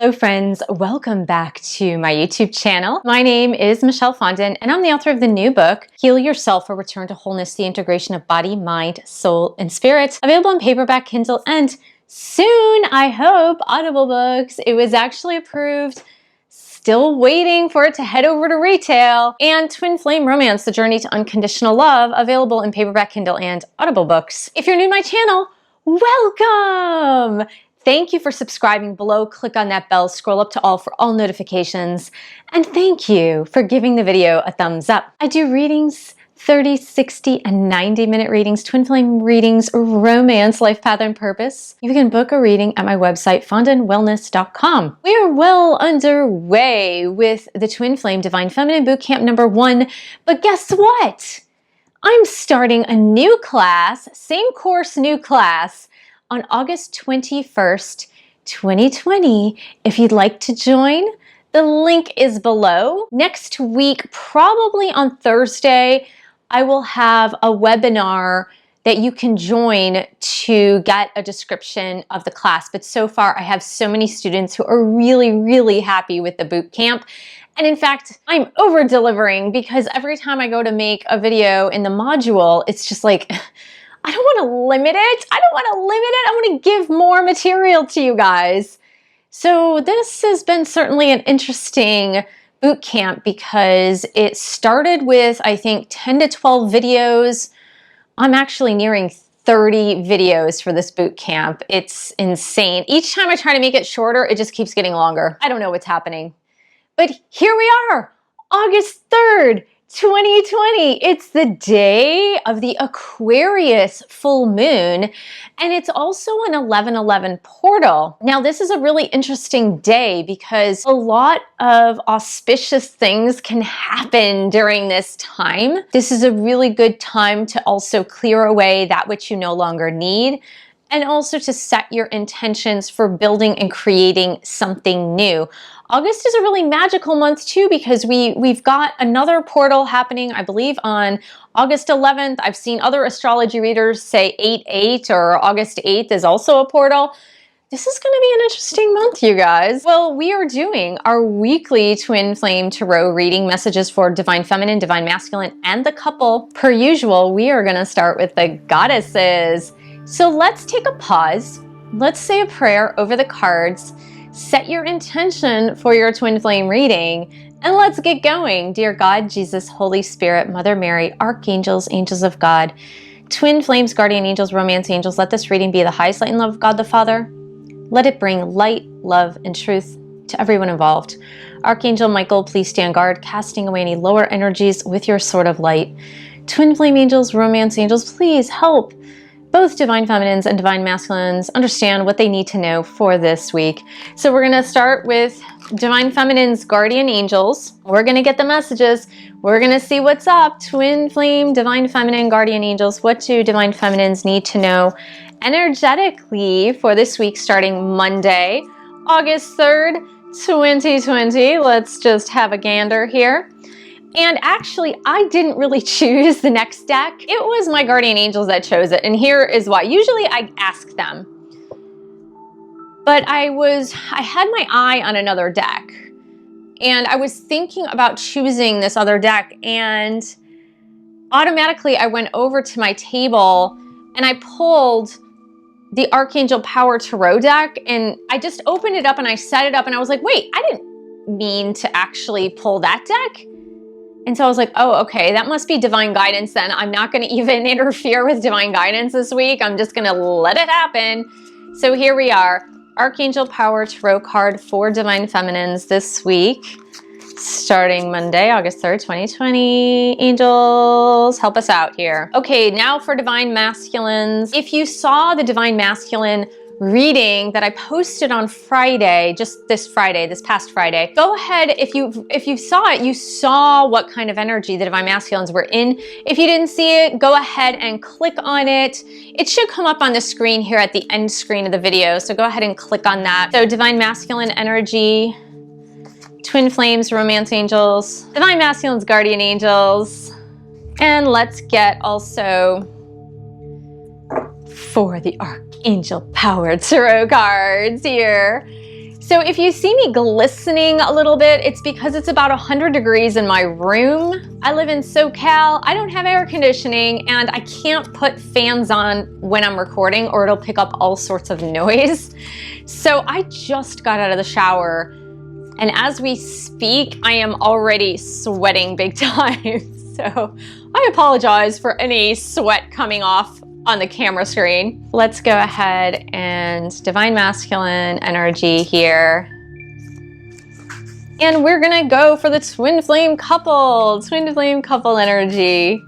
Hello friends, welcome back to my YouTube channel. My name is Michelle Fondin and I'm the author of the new book, Heal Yourself or Return to Wholeness, the Integration of Body, Mind, Soul, and Spirit. Available in paperback, Kindle, and soon, I hope, Audible books. It was actually approved. Still waiting for it to head over to retail. And Twin Flame Romance, The Journey to Unconditional Love, available in paperback, Kindle, and Audible books. If you're new to my channel, welcome! Thank you for subscribing below. Click on that bell, scroll up to all for all notifications. And thank you for giving the video a thumbs up. I do readings, 30, 60, and 90-minute readings, twin flame readings, romance, life path, and purpose. You can book a reading at my website, fondinwellness.com. We are well underway with the Twin Flame Divine Feminine Bootcamp #1. But guess what? I'm starting a new class, same course, new class, on August 21st, 2020. If you'd like to join, the link is below. Next week, probably on Thursday, I will have a webinar that you can join to get a description of the class. But so far, I have so many students who are really happy with the boot camp. And in fact, I'm over delivering because every time I go to make a video in the module, it's just like, I don't want to limit it. I want to give more material to you guys. So this has been certainly an interesting boot camp because it started with, I think, 10 to 12 videos. I'm actually nearing 30 videos for this boot camp. It's insane. Each time I try to make it shorter, it just keeps getting longer. I don't know what's happening. But here we are, August 3rd. 2020, it's the day of the Aquarius full moon, and it's also an 11/11 portal. Now, this is a really interesting day because a lot of auspicious things can happen during this time. This is a really good time to also clear away that which you no longer need, and also to set your intentions for building and creating something new. August is a really magical month too because we've got another portal happening, I believe, on August 11th. I've seen other astrology readers say 8/8 or August 8th is also a portal. This is going to be an interesting month, you guys. Well, we are doing our weekly Twin Flame Tarot reading messages for Divine Feminine, Divine Masculine, and the couple. Per usual, we are going to start with the goddesses. So let's take a pause. Let's say a prayer over the cards. Set your intention for your twin flame reading, and let's get going. Dear God, Jesus, Holy Spirit, Mother Mary, archangels, angels of God, twin flames, guardian angels, romance angels, let this reading be the highest light and love of God the Father. Let it bring light, love, and truth to everyone involved. Archangel Michael, please stand guard, casting away any lower energies with your sword of light. Twin flame angels, romance angels, please help both Divine Feminines and Divine Masculines understand what they need to know for this week. So we're going to start with Divine Feminine's guardian angels. We're going to get the messages. We're going to see what's up. Twin Flame, Divine Feminine, guardian angels. What do Divine Feminines need to know energetically for this week starting Monday, August 3rd, 2020? Let's just have a gander here. And actually, I didn't really choose the next deck. It was my guardian angels that chose it, and here is why. Usually I ask them, but I had my eye on another deck, and I was thinking about choosing this other deck, and automatically I went over to my table and I pulled the Archangel Power Tarot deck, and I just opened it up and I set it up, and I was like, wait, I didn't mean to actually pull that deck. And so I was like, oh, okay, that must be divine guidance then. I'm not going to even interfere with divine guidance this week. I'm just going to let it happen. So here we are. Archangel Power Tarot card for Divine Feminines this week, starting Monday, August 3rd, 2020. Angels, help us out here. Okay, now for Divine Masculines. If you saw the Divine Masculine reading that I posted on Friday, just this past Friday, go ahead. If you saw it, you saw what kind of energy the Divine Masculines were in. If you didn't see it, go ahead and click on it. It should come up on the screen here at the end screen of the video, so go ahead and click on that. So Divine Masculine energy, Twin Flames, Romance Angels, Divine Masculines, Guardian Angels, and let's get also for the Archangel Power Tarot cards here. So if you see me glistening a little bit, it's because it's about 100 degrees in my room. I live in SoCal, I don't have air conditioning, and I can't put fans on when I'm recording or it'll pick up all sorts of noise. So I just got out of the shower, and as we speak, I am already sweating big time. So I apologize for any sweat coming off on the camera screen. Let's go ahead and divine masculine energy here. And we're gonna go for the twin flame couple energy.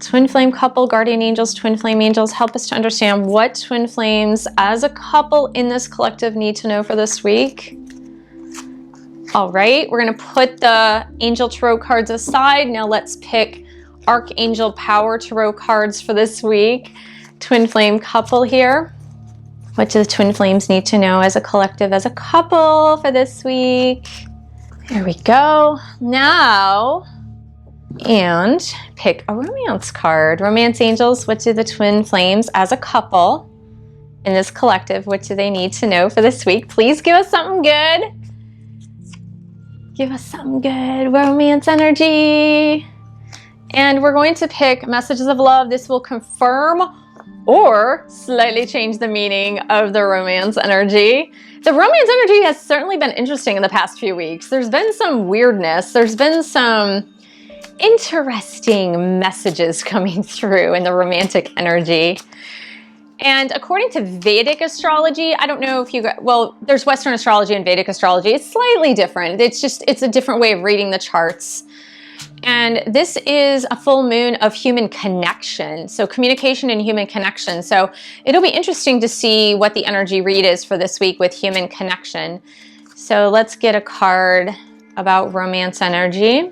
Twin flame couple, guardian angels, twin flame angels, help us to understand what twin flames as a couple in this collective need to know for this week. All right, we're gonna put the angel tarot cards aside. Now let's pick Archangel Power Tarot cards for this week. Twin flame couple here. What do the twin flames need to know as a collective, as a couple for this week? There we go. Now, and pick a romance card. Romance angels, what do the twin flames as a couple in this collective, what do they need to know for this week? Please give us something good. Give us something good. Romance energy. And we're going to pick messages of love. This will confirm or slightly change the meaning of the romance energy. The romance energy has certainly been interesting in the past few weeks. There's been some weirdness. There's been some interesting messages coming through in the romantic energy. And according to Vedic astrology, I don't know if you got, well, there's Western astrology and Vedic astrology. It's slightly different. It's a different way of reading the charts. And this is a full moon of human connection. So communication and human connection. So it'll be interesting to see what the energy read is for this week with human connection. So let's get a card about romance energy.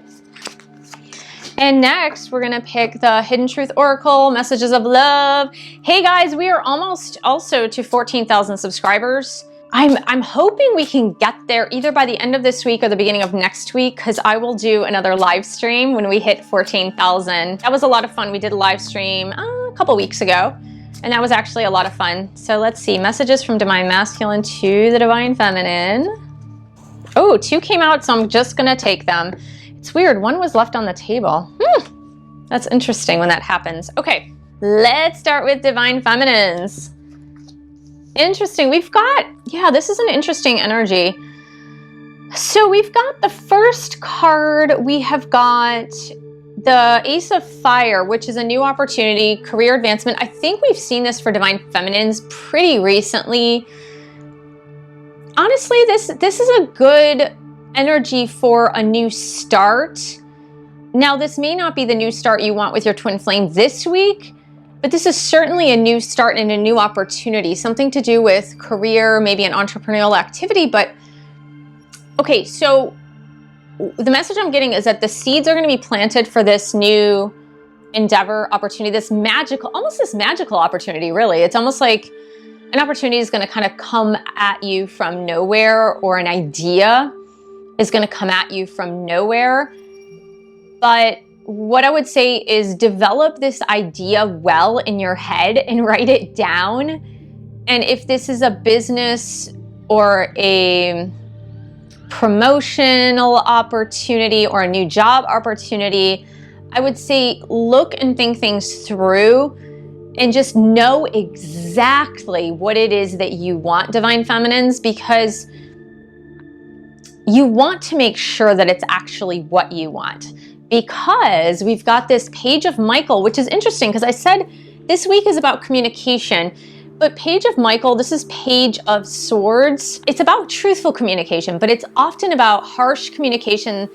And next, we're gonna pick the Hidden Truth Oracle, Messages of Love. Hey guys, we are almost also to 14,000 subscribers. I'm hoping we can get there either by the end of this week or the beginning of next week, because I will do another live stream when we hit 14,000. That was a lot of fun. We did a live stream a couple weeks ago, and that was actually a lot of fun. So let's see, messages from Divine Masculine to the Divine Feminine. Oh, 2 came out, so I'm just gonna take them. It's weird, 1 was left on the table. That's interesting when that happens. Okay, let's start with Divine Feminines. Interesting, we've got, yeah, this is an interesting energy. So we've got the first card, we have got the Ace of Fire, which is a new opportunity, career advancement. I think we've seen this for Divine Feminines pretty recently. Honestly, this is a good energy for a new start. Now, this may not be the new start you want with your twin flame this week, but this is certainly a new start and a new opportunity, something to do with career, maybe an entrepreneurial activity. But okay, so the message I'm getting is that the seeds are going to be planted for this new endeavor, opportunity, this magical, almost this magical opportunity, really. It's almost like an opportunity is going to kind of come at you from nowhere, or an idea is going to come at you from nowhere. But what I would say is develop this idea well in your head and write it down. And if this is a business or a promotional opportunity or a new job opportunity, I would say look and think things through and just know exactly what it is that you want, Divine Feminines, because you want to make sure that it's actually what you want. Because we've got this Page of Michael, which is interesting because I said this week is about communication, but Page of Michael, this is Page of Swords. It's about truthful communication, but it's often about harsh communication,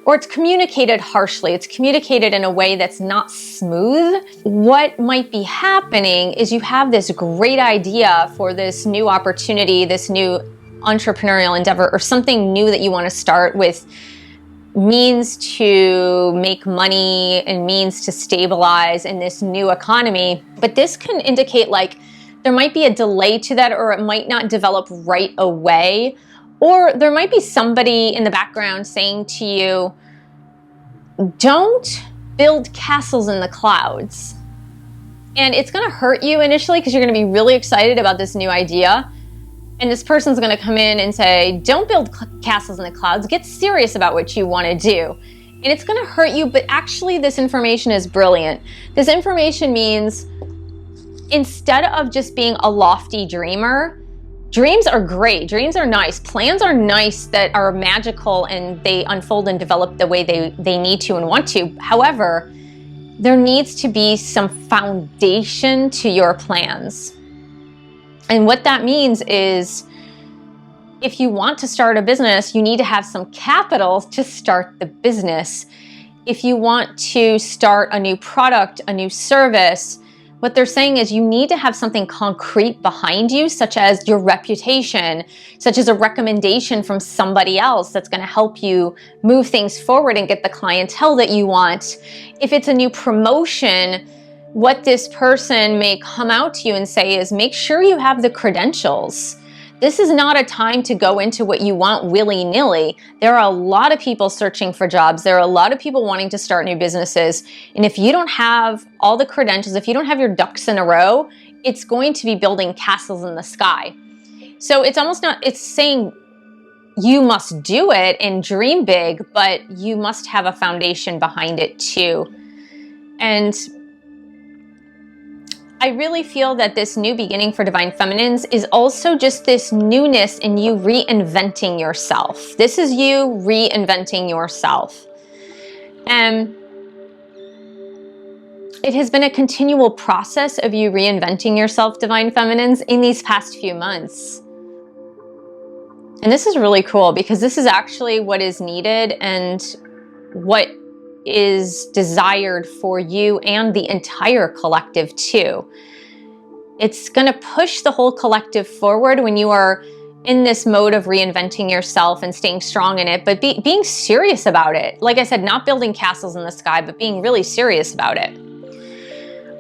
or it's communicated harshly. It's communicated in a way that's not smooth. What might be happening is you have this great idea for this new opportunity, this new entrepreneurial endeavor, or something new that you want to start with, means to make money and means to stabilize in this new economy. But this can indicate like there might be a delay to that, or it might not develop right away. Or there might be somebody in the background saying to you, don't build castles in the clouds. And it's gonna hurt you initially because you're gonna be really excited about this new idea. And this person's going to come in and say, don't build castles in the clouds. Get serious about what you want to do. And it's going to hurt you, but actually this information is brilliant. This information means instead of just being a lofty dreamer, dreams are great. Dreams are nice. Plans are nice that are magical and they unfold and develop the way they need to and want to. However, there needs to be some foundation to your plans. And what that means is if you want to start a business, you need to have some capital to start the business. If you want to start a new product, a new service, what they're saying is you need to have something concrete behind you, such as your reputation, such as a recommendation from somebody else that's going to help you move things forward and get the clientele that you want. If it's a new promotion, what this person may come out to you and say is make sure you have the credentials. This is not a time to go into what you want willy-nilly. There are a lot of people searching for jobs. There are a lot of people wanting to start new businesses. And if you don't have all the credentials, if you don't have your ducks in a row, it's going to be building castles in the sky. So it's almost not, it's saying you must do it and dream big, but you must have a foundation behind it too. And I really feel that this new beginning for Divine Feminines is also just this newness in you reinventing yourself. This is you reinventing yourself. And it has been a continual process of you reinventing yourself, Divine Feminines, in these past few months. And this is really cool because this is actually what is needed and what is desired for you and the entire collective too. It's going to push the whole collective forward when you are in this mode of reinventing yourself and staying strong in it, but being serious about it. Like I said, not building castles in the sky, but being really serious about it.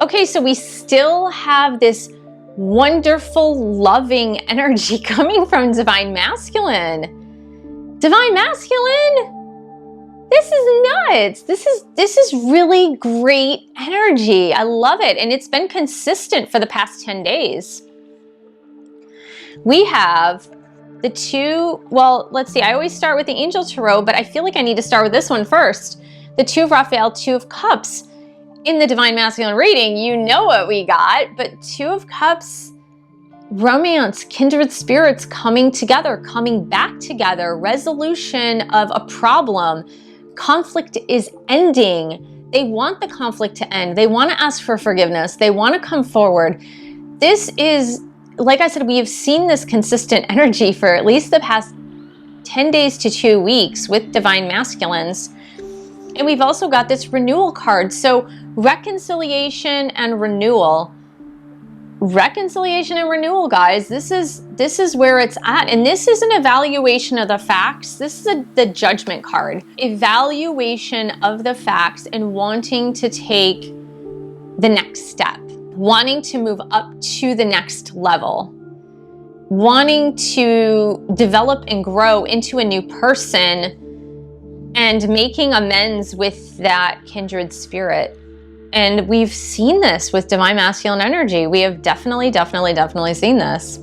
Okay, so we still have this wonderful, loving energy coming from Divine Masculine. Divine Masculine? This is nuts. This is really great energy. I love it. And it's been consistent for the past 10 days. We have the two, well, let's see. I always start with the Angel Tarot, but I feel like I need to start with this one first. The Two of Raphael, Two of Cups. In the Divine Masculine reading, you know what we got, but Two of Cups, romance, kindred spirits coming together, coming back together, resolution of a problem. Conflict is ending. They want the conflict to end. They want to ask for forgiveness. They want to come forward. This is, like I said, we have seen this consistent energy for at least the past 10 days to 2 weeks with Divine Masculines. And we've also got this renewal card. So reconciliation and renewal. Reconciliation and renewal, guys. This is where it's at. And this is an evaluation of the facts. This is the judgment card. Evaluation of the facts and wanting to take the next step. Wanting to move up to the next level. Wanting to develop and grow into a new person and making amends with that kindred spirit. And we've seen this with Divine Masculine energy. We have definitely seen this.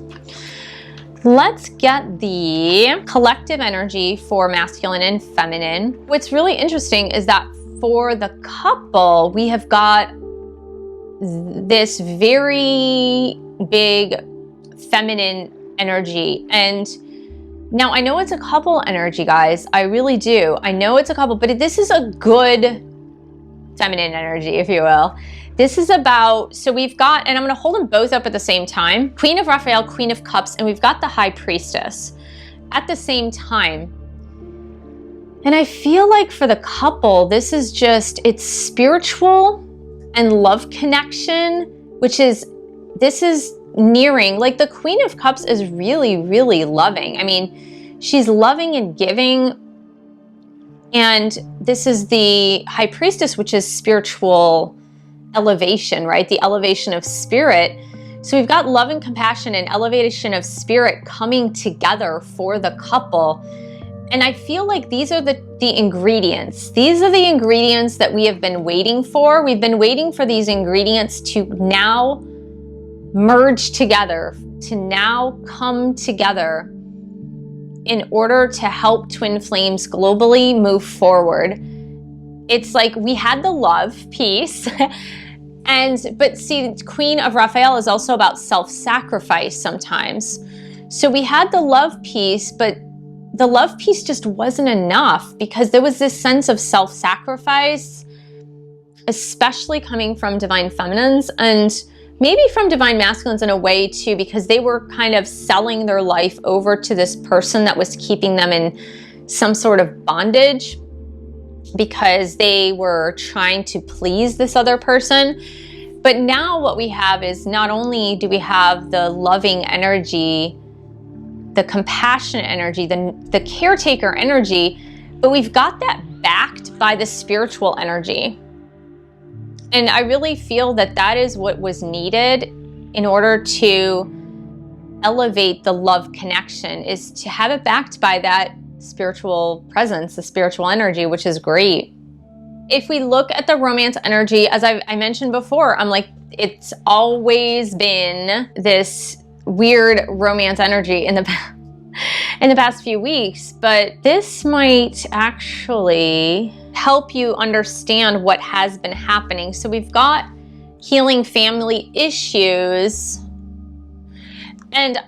Let's get the collective energy for masculine and feminine. What's really interesting is that for the couple, we have got this very big feminine energy. And now I know it's a couple energy, guys. I really do. I know it's a couple, but this is a good feminine energy, if you will. This is about, so we've got, and I'm going to hold them both up at the same time, Queen of Raphael, Queen of Cups, and we've got the High Priestess at the same time. And I feel like for the couple, this is just, it's spiritual and love connection, which is, this is nearing, like the Queen of Cups is really loving. I mean, she's loving and giving. And this is the High Priestess, which is spiritual elevation, right? The elevation of spirit. So we've got love and compassion and elevation of spirit coming together for the couple. And I feel like these are the ingredients. These are the ingredients that we have been waiting for. We've been waiting for these ingredients to now merge together, to now come together in order to help twin flames globally move forward. It's like we had the love piece, but see, Queen of Raphael is also about self-sacrifice sometimes. So we had the love piece, but the love piece just wasn't enough because there was this sense of self-sacrifice, especially coming from divine feminines and maybe from divine masculines in a way too, because they were kind of selling their life over to this person that was keeping them in some sort of bondage because they were trying to please this other person. But now what we have is not only do we have the loving energy, the compassionate energy, the caretaker energy, but we've got that backed by the spiritual energy. And I really feel that that is what was needed in order to elevate the love connection, is to have it backed by that spiritual presence, the spiritual energy, which is great. If we look at the romance energy, as I mentioned before, I'm like, it's always been this weird romance energy in the past few weeks, but this might actually help you understand what has been happening. So we've got healing family issues, and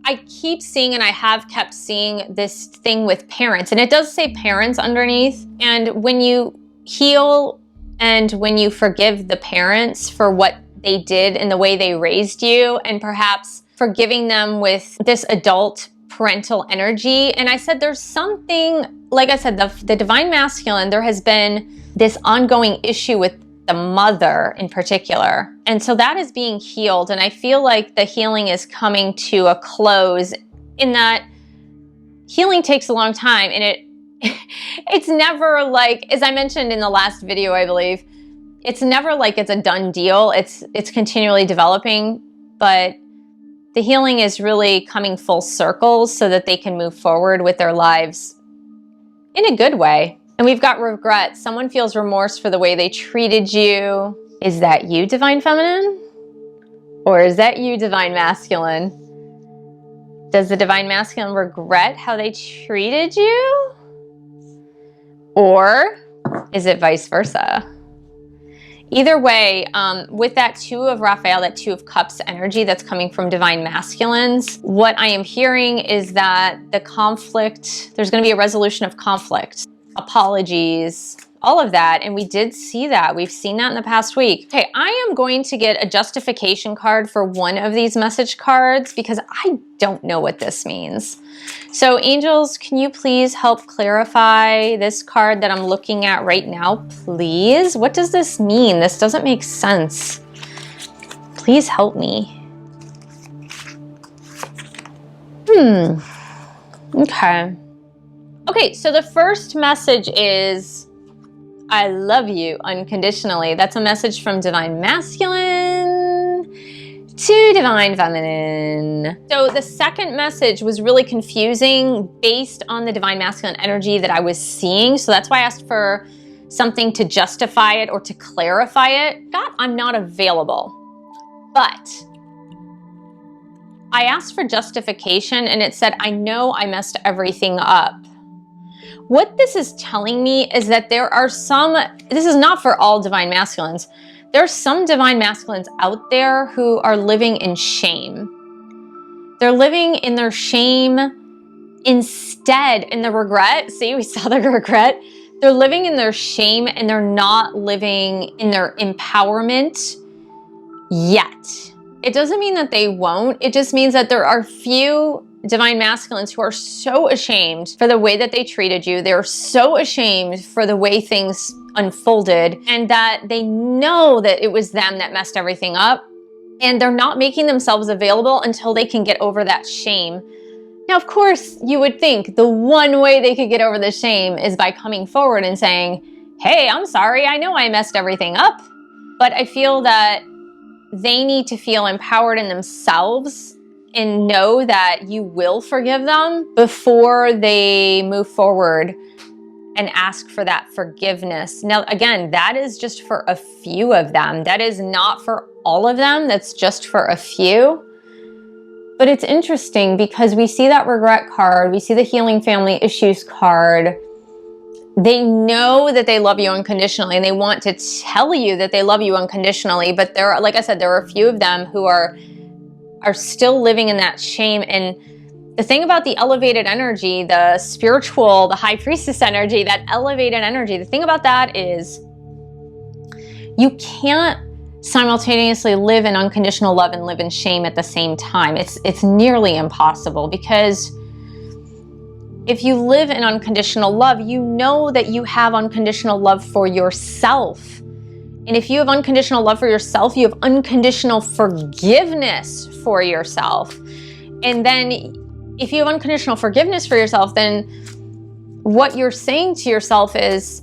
I keep seeing, and I have kept seeing, this thing with parents, and it does say parents underneath. And when you heal and when you forgive the parents for what they did and the way they raised you, and perhaps forgiving them with this adult parental energy. And I said there's something, like I said, the divine masculine, there has been this ongoing issue with the mother in particular. And so that is being healed. And I feel like the healing is coming to a close, in that healing takes a long time. And it's never like, as I mentioned in the last video, I believe, it's never like it's a done deal. It's continually developing, but the healing is really coming full circle so that they can move forward with their lives in a good way. And we've got regret. Someone feels remorse for the way they treated you. Is that you, divine feminine? Or is that you, divine masculine? Does the divine masculine regret how they treated you? Or is it vice versa? Either way, with that Two of Raphael, that Two of Cups energy that's coming from divine masculines, what I am hearing is that the conflict, there's going to be a resolution of conflict, apologies, all of that. And we did see that. We've seen that in the past week. Okay, I am going to get a justification card for one of these message cards because I don't know what this means. So angels, can you please help clarify this card that I'm looking at right now, please? What does this mean? This doesn't make sense. Please help me. Okay. Okay, so the first message is, I love you unconditionally. That's a message from divine masculine to divine feminine. So the second message was really confusing based on the divine masculine energy that I was seeing. So that's why I asked for something to justify it or to clarify it. God, I'm not available. But I asked for justification and it said, I know I messed everything up. What this is telling me is that there are some, this is not for all divine masculines, there are some divine masculines out there who are living in shame. They're living in their shame instead, in the regret. See, we saw the regret. They're living in their shame and they're not living in their empowerment yet. It doesn't mean that they won't. It just means that there are few divine masculines who are so ashamed for the way that they treated you. They're so ashamed for the way things unfolded, and that they know that it was them that messed everything up, and they're not making themselves available until they can get over that shame. Now, of course, you would think the one way they could get over the shame is by coming forward and saying, hey, I'm sorry, I know I messed everything up. But I feel that they need to feel empowered in themselves and know that you will forgive them before they move forward and ask for that forgiveness. Now, again, that is just for a few of them. That is not for all of them. That's just for a few. But it's interesting because we see that regret card, we see the healing family issues card. They know that they love you unconditionally and they want to tell you that they love you unconditionally. But there are, like I said, there are a few of them who are still living in that shame. And the thing about the elevated energy, the spiritual, the high priestess energy, that elevated energy, the thing about that is you can't simultaneously live in unconditional love and live in shame at the same time. It's nearly impossible, because if you live in unconditional love, you know that you have unconditional love for yourself. And if you have unconditional love for yourself, you have unconditional forgiveness for yourself. And then if you have unconditional forgiveness for yourself, then what you're saying to yourself is,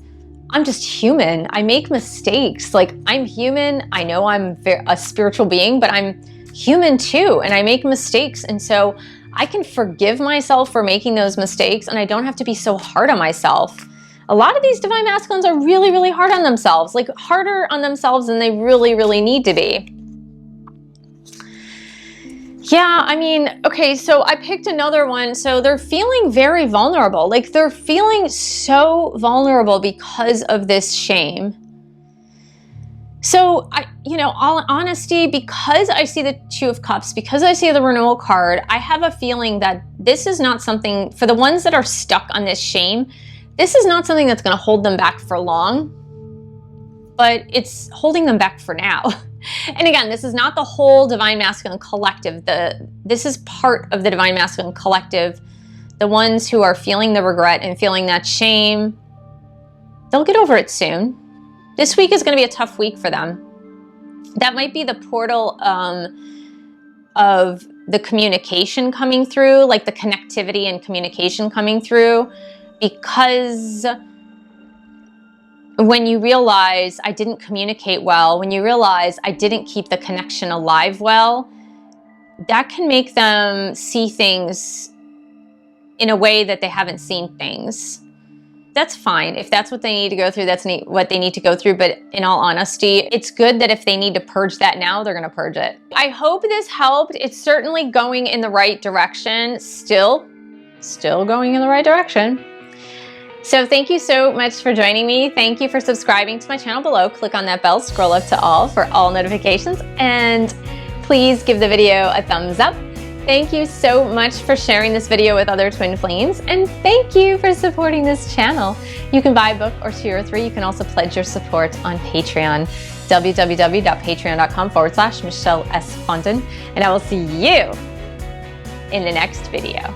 I'm just human. I make mistakes. Like, I'm human. I know I'm a spiritual being, but I'm human too. And I make mistakes. And so I can forgive myself for making those mistakes. And I don't have to be so hard on myself. A lot of these divine masculines are really, really hard on themselves, like harder on themselves than they really, really need to be. Yeah, I mean, okay, so I picked another one. So they're feeling very vulnerable. Like, they're feeling so vulnerable because of this shame. So, all honesty, because I see the Two of Cups, because I see the renewal card, I have a feeling that this is not something, for the ones that are stuck on this shame, this is not something that's going to hold them back for long, but it's holding them back for now. And again, this is not the whole Divine Masculine Collective. This is part of the Divine Masculine Collective. The ones who are feeling the regret and feeling that shame, they'll get over it soon. This week is going to be a tough week for them. That might be the portal of the communication coming through, like the connectivity and communication coming through, because when you realize I didn't communicate well, when you realize I didn't keep the connection alive well, that can make them see things in a way that they haven't seen things. That's fine. If that's what they need to go through, that's what they need to go through. But in all honesty, it's good that if they need to purge that now, they're going to purge it. I hope this helped. It's certainly going in the right direction. Still going in the right direction. So thank you so much for joining me. Thank you for subscribing to my channel below. Click on that bell, scroll up to all for all notifications, and please give the video a thumbs up. Thank you so much for sharing this video with other twin flames, and thank you for supporting this channel. You can buy a book or 2 or 3. You can also pledge your support on Patreon, www.patreon.com/Michelle S. Fondin, and I will see you in the next video.